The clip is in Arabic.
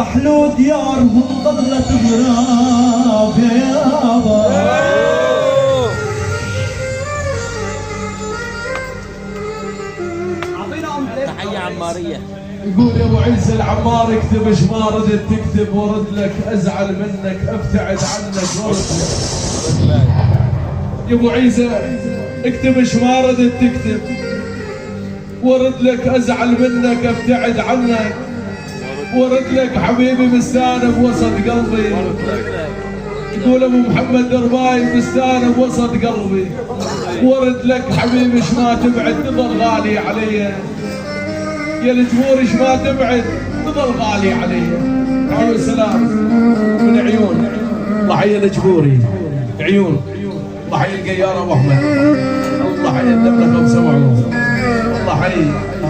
رحلوا ديارهم ظلت غراب يا يابا. تحية عمارية. يقول يا ابو عيسى العمار اكتب ايش ما ردت تكتب ورد لك ازعل منك ابتعد عنك ورد لك. يا ابو عيسى اكتب ايش ما ردت تكتب ورد لك ازعل منك ابتعد عنك ورد لك حبيبي مستانه بوسط قلبي. يقول ابو محمد درباي مستانه بوسط قلبي ورد لك حبيبي ايش ما تبعد تظل غالي علي يا الجمهور ايش ما تبعد تظل غالي علي. تعالوا السلام من عيون الله حي الجمهوري عيون الله حي القيار ابو احمد الله حي الدبله 5 معروف الله حي